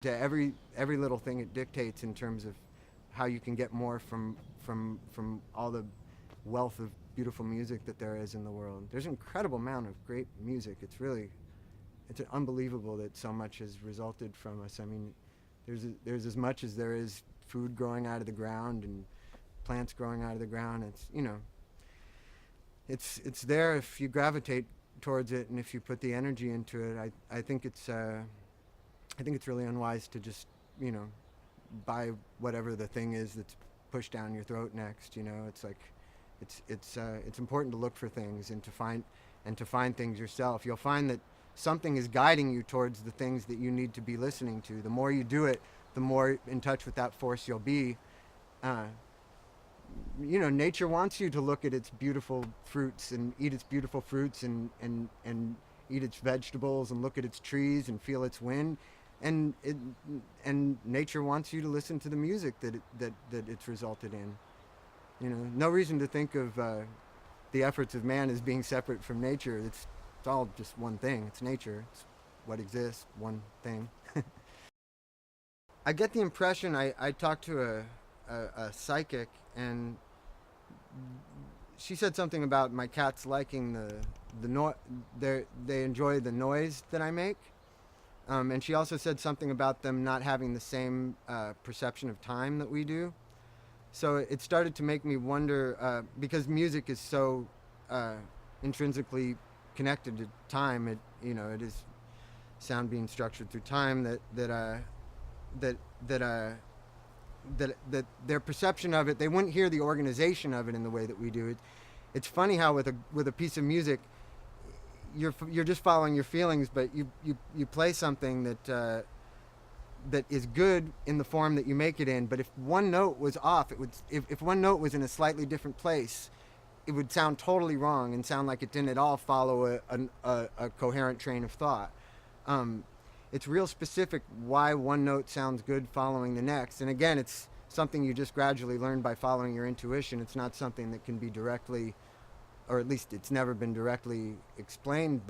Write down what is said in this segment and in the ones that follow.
to every little thing it dictates in terms of how you can get more from all the wealth of beautiful music that there is in the world. There's an incredible amount of great music. It's unbelievable that so much has resulted from us. I mean, there's as much as there is food growing out of the ground and plants growing out of the ground. It's there if you gravitate towards it and if you put the energy into it. I think it's really unwise to just, you know, buy whatever the thing is that's pushed down your throat next. You know, it's like, it's important to look for things and to find things yourself. You'll find that something is guiding you towards the things that you need to be listening to. The more you do it, the more in touch with that force you'll be. Uh, Nature wants you to look at its beautiful fruits and eat its beautiful fruits and eat its vegetables and look at its trees and feel its wind. And and nature wants you to listen to the music that it's resulted in. You know, no reason to think of the efforts of man as being separate from nature. It's all just one thing. It's nature. It's what exists, one thing. I get the impression I talked to a psychic, and she said something about my cats liking they enjoy the noise that I make. And she also said something about them not having the same perception of time that we do. So it started to make me wonder, because music is so intrinsically connected to time. It is sound being structured through time. That that their perception of it, they wouldn't hear the organization of it in the way that we do. It's funny how with a piece of music, you're just following your feelings, but you play something that is good in the form that you make it in. But if one note was off, if one note was in a slightly different place, it would sound totally wrong and sound like it didn't at all follow a coherent train of thought. It's real specific why one note sounds good following the next. And again, it's something you just gradually learn by following your intuition. It's not something that can be directly, or at least it's never been directly explained,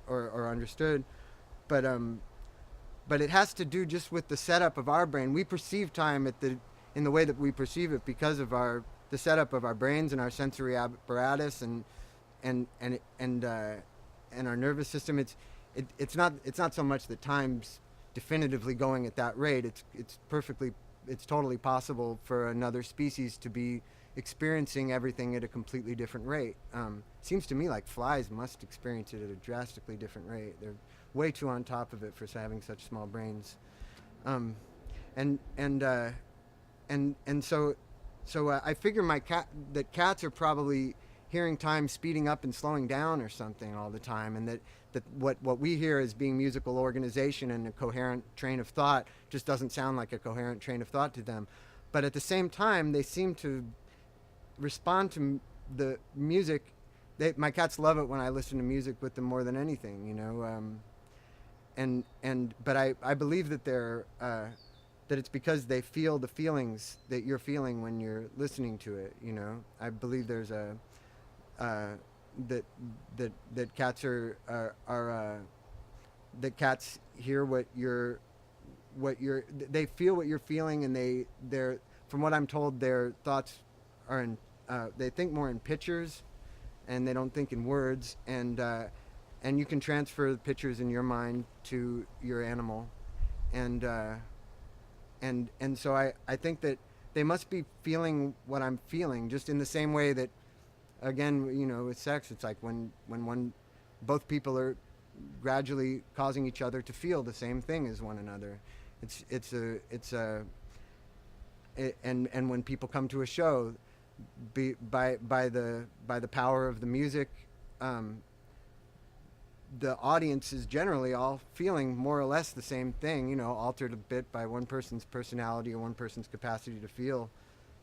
or understood. But it has to do just with the setup of our brain. We perceive time in the way that we perceive it because of the setup of our brains and our sensory apparatus and our nervous system. It's not so much that time's definitively going at that rate. It's totally possible for another species to be experiencing everything at a completely different rate. Seems to me like flies must experience it at a drastically different rate. They're way too on top of it for having such small brains. Um, and and uh, and so I figure that cats are probably hearing time speeding up and slowing down or something all the time, and that what we hear as being musical organization and a coherent train of thought just doesn't sound like a coherent train of thought to them. But at the same time, they seem to respond to the music. My cats love it when I listen to music with them more than anything, you know. But I believe that that it's because they feel the feelings that you're feeling when you're listening to it. You know, I believe there's that cats that cats hear they feel what you're feeling, and they're from what I'm told, their thoughts are they think more in pictures, and they don't think in words, and you can transfer the pictures in your mind to your animal, and so I think that they must be feeling what I'm feeling, just in the same way that, again, you know, with sex, it's like when both people are gradually causing each other to feel the same thing as one another. And when people come to a show, by the power of the music, the audience is generally all feeling more or less the same thing, you know, altered a bit by one person's personality or one person's capacity to feel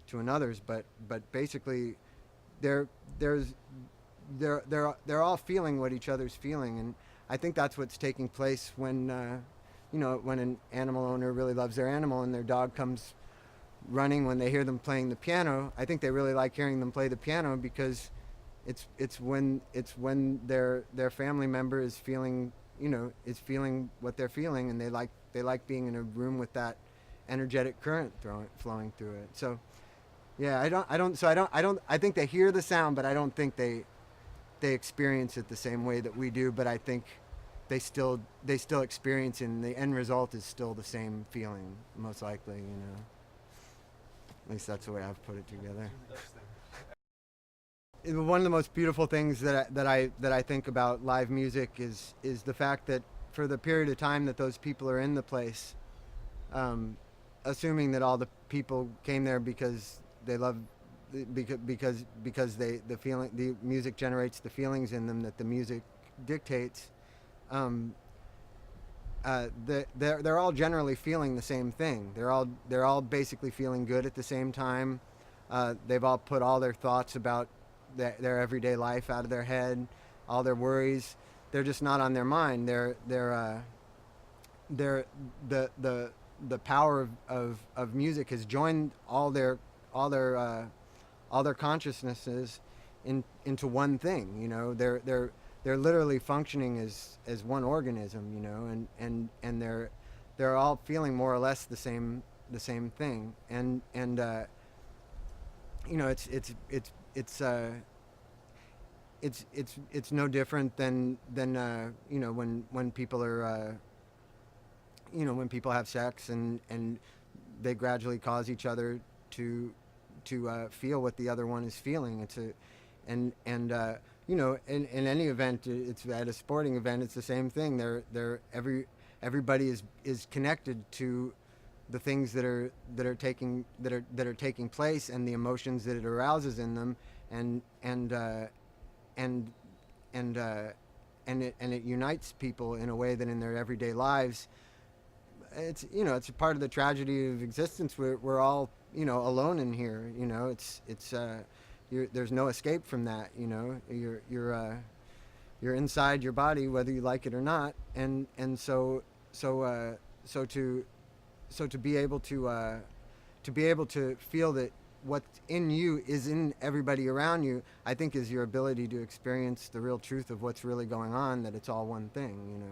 to another's, but basically they're all feeling what each other's feeling. And I think that's what's taking place when when an animal owner really loves their animal and their dog comes running when they hear them playing the piano. I think they really like hearing them play the piano because it's when their family member is feeling is feeling what they're feeling, and they like being in a room with that energetic current flowing through it. So yeah, I think they hear the sound, but I don't think they experience it the same way that we do. But I think they still experience it, and the end result is still the same feeling, most likely. At least that's the way I've put it together. One of the most beautiful things that I think about live music is the fact that for the period of time that those people are in the place, um, assuming that all the people came there because they love, because the music generates the feelings in them that the music dictates. Um, they're all generally feeling the same thing. They're all basically feeling good at the same time. They've all put all their thoughts about their everyday life out of their head, all their worries. They're just not on their mind. They're the power of music has joined all their all their consciousnesses into one thing. They're literally functioning as one organism. And they're all feeling more or less the same thing. And it's no different than when people are when people have sex and they gradually cause each other to feel what the other one is feeling. In any event, it's at a sporting event, it's the same thing. Everybody is connected to the things that are taking place, and the emotions that it arouses in them, and and and it unites people in a way that in their everyday lives, it's a part of the tragedy of existence. We're all alone in here. There's no escape from that. You're inside your body whether you like it or not, and so to be able to feel that what's in you is in everybody around you, I think is your ability to experience the real truth of what's really going on, that it's all one thing.